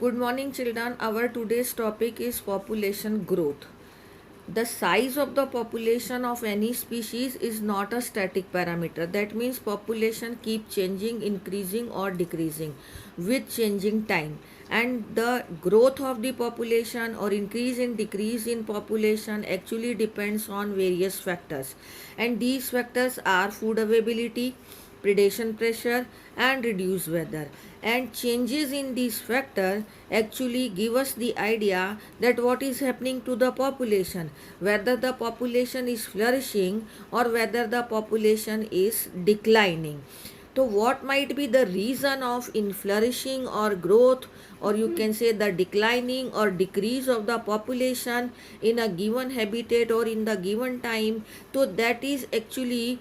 Good morning, children. Our today's topic is population growth. The size of the population of any species is not a static parameter. That means population keep changing, increasing or decreasing with changing time. And the growth of the population or increase and decrease in population actually depends on various factors. And these factors are food availability, predation pressure and reduced weather, and changes in these factors actually give us the idea that what is happening to the population, whether the population is flourishing or whether the population is declining. So what might be the reason of in flourishing or growth, or you can say the declining or decrease of the population in a given habitat or in the given time? So that is actually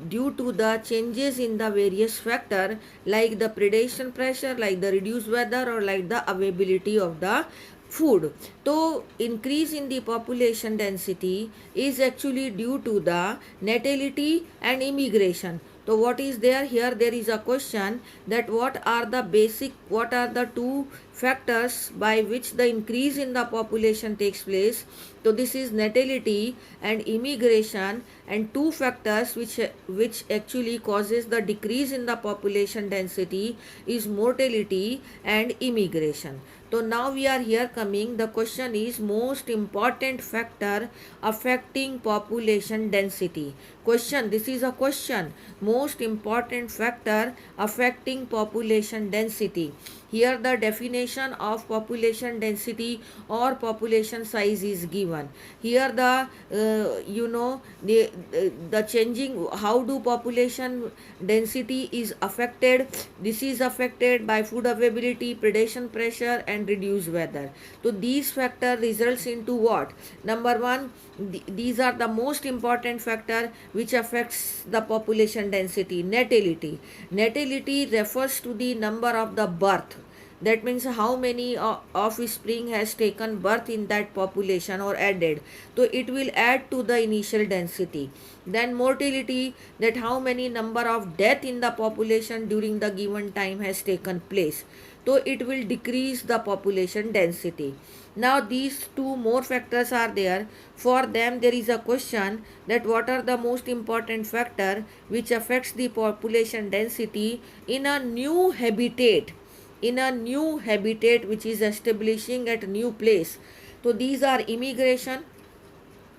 due to the changes in the various factor like the predation pressure, like the reduced weather, or like the availability of the food. So increase in the population density is actually due to the natality and immigration. So what is there here? There is a question that what are the two factors by which the increase in the population takes place. So this is natality and immigration, and two factors which actually causes the decrease in the population density is mortality and immigration. So now we are here coming, the question is most important factor affecting population density. Question, this is a question, most important factor affecting population density. Here the definition of population density or population size is given. Here the changing, how do population density is affected. This is affected by food availability, predation pressure and reduced weather. So these factor results into what? Number one, these are the most important factor which affects the population density. Natality refers to the number of the birth. That means how many offspring has taken birth in that population or added. So it will add to the initial density. Then mortality, that how many number of death in the population during the given time has taken place. So it will decrease the population density. Now these two more factors are there. For them there is a question that what are the most important factor which affects the population density in a new habitat, which is establishing at a new place. So these are immigration.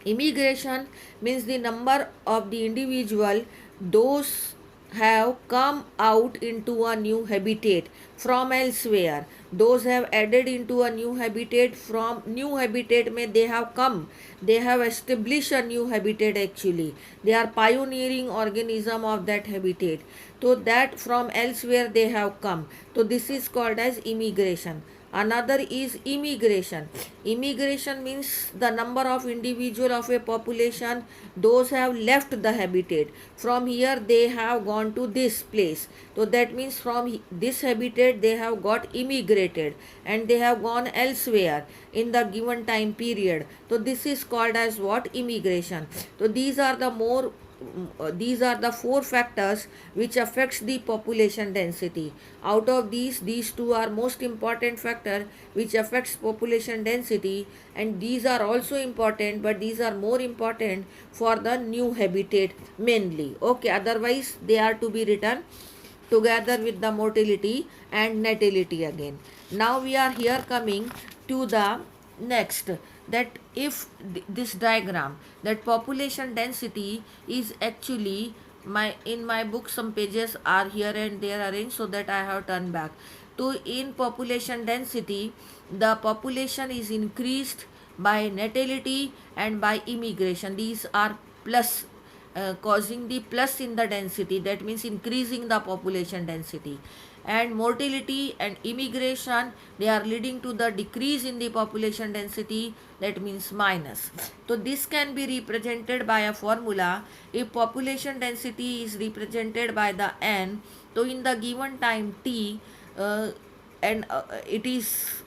Immigration means the number of the individual those have come out into a new habitat from elsewhere. Those have added into a new habitat. From new habitat may they have come, they have established a new habitat. Actually they are pioneering organism of that habitat. So that from elsewhere they have come. So this is called as immigration. Another is immigration. Immigration means the number of individual of a population those have left the habitat. From here they have gone to this place. So that means from this habitat they have got immigrated and they have gone elsewhere in the given time period. So this is called as what? Immigration. So these are the four factors which affects the population density. Out of these two are most important factor which affects population density, and these are also important, but these are more important for the new habitat mainly. Okay, otherwise they are to be written together with the mortality and natality again. Now we are here coming to the next, that if this diagram, that population density is actually in my book some pages are here and there arranged, so that I have turned back to in population density. The population is increased by natality and by immigration. These are plus, causing the plus in the density, that means increasing the population density. And mortality and immigration, they are leading to the decrease in the population density, that means minus. So this can be represented by a formula. If population density is represented by the n, so in the given time t, and it is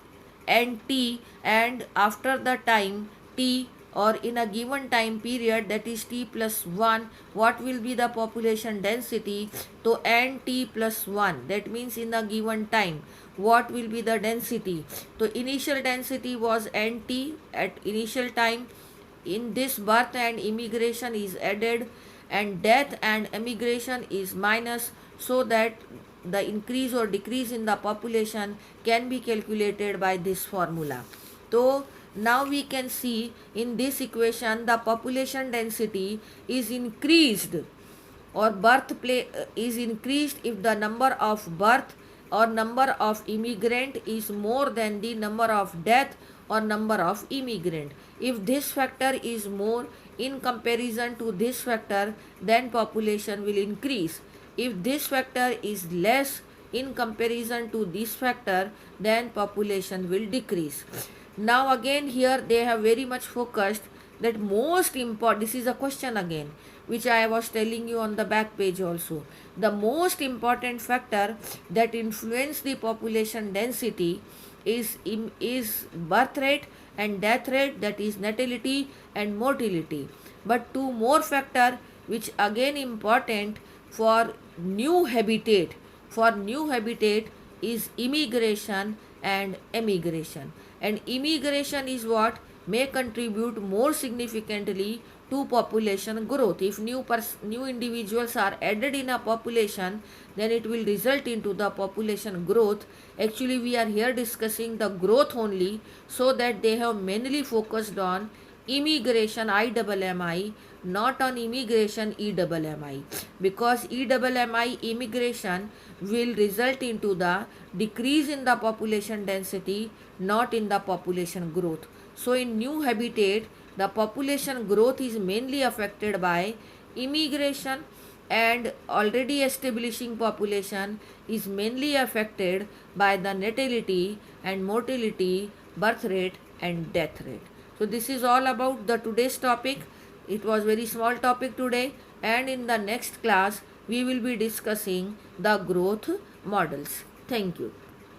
nt, and after the time t or in a given time period, that is t plus 1, what will be the population density? So nt plus 1, that means in a given time what will be the density? So initial density was nt at initial time. In this, birth and immigration is added and death and emigration is minus, so that the increase or decrease in the population can be calculated by this formula. So now we can see in this equation the population density is increased or is increased if the number of birth or number of immigrant is more than the number of death or number of immigrant. If this factor is more in comparison to this factor, then population will increase. If this factor is less in comparison to this factor, then population will decrease. Now again here they have very much focused that most important, this is a question again which I was telling you on the back page also. The most important factor that influence the population density is birth rate and death rate, that is natality and mortality. But two more factor which again important for new habitat, is immigration and emigration. And immigration is what may contribute more significantly to population growth. If new individuals are added in a population, then it will result into the population growth. Actually we are here discussing the growth only, so that they have mainly focused on immigration IMMI, not on immigration EMMI, because EMMI immigration will result into the decrease in the population density, not in the population growth. So in new habitat, the population growth is mainly affected by immigration, and already establishing population is mainly affected by the natality and mortality, birth rate and death rate. So this is all about the today's topic. It was very small topic today, and in the next class we will be discussing the growth models. Thank you.